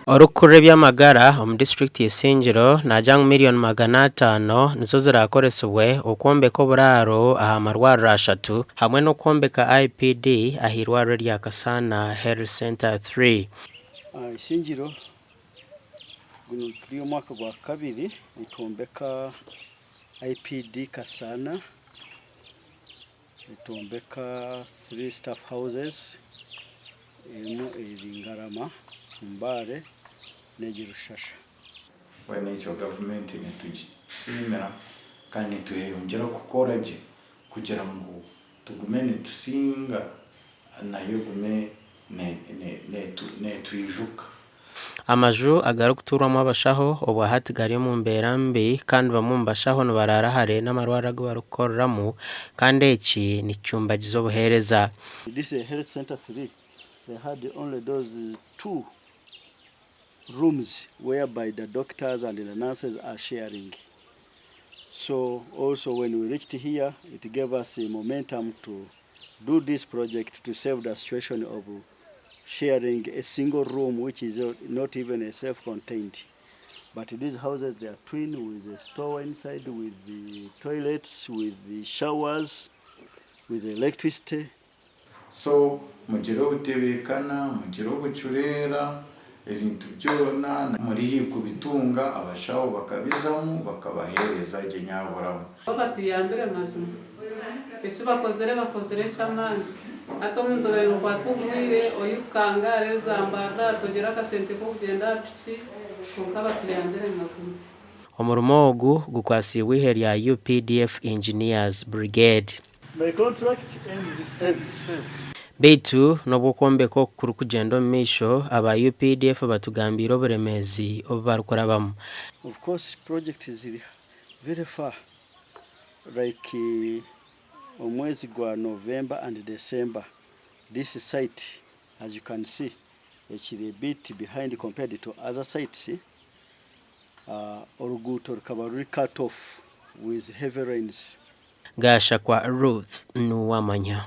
Orukure by'amagara mu district Isingiro najang million 500 nizo zirakoreswe ukwombeka oburaro aha amarwariro ashatu hamwe no kwombeka IPD ahirwariro rya Kasana Health Center 3. Isingiro guno kuri mwaka gwa kabiri itombeka IPD Kasana, itombeka 3 staff houses emu Ngarama, Mbare negirushasha. When each government ni tugisimira kandi tuheyongera gukora je kugira ngo tugumene tusinga nayo gume ne tuyijuka. Amaju agarukuturamo abashaho obwahati gari mu mberambi kandi bamumbashaho no bararahare n'amarwarago barukoramo kandi eki ni cyumba gizobuhereza. This is health center 3. They had only those 2 rooms whereby the doctors and the nurses are sharing. So also when we reached here, it gave us a momentum to do this project to save the situation of sharing a single room, which is not even a self-contained. But these houses, they are twin with a store inside, with the toilets, with the showers, with the electricity. So mugiro butebekana, mugiro bucurera, ibintu byona muri kubitunga abashaho bakabizamu bakabahereza je nyaboramo. Batuyambire mazima. Icyo bakozere cyamani. Ato muntu rero kwatubwire oyukanga rezambara tugera akasente ko kugenda piki kuko batuyambire mazima. Omurumo ogu gukwasiwe ihe rya UPDF Engineers Brigade. My contract ends February. Beitu nobwo kwombeka kuri kugenda misho aba UPDF batugambira oburemezi obubarukorabamo. Of course project is very far, like omwezi gwa November and December. This site, as you can see, actually a bit behind compared to other sites. Oruguto rukaba ruri cut off with heavy rains. Gasha kwa Ruth Nuwamanya.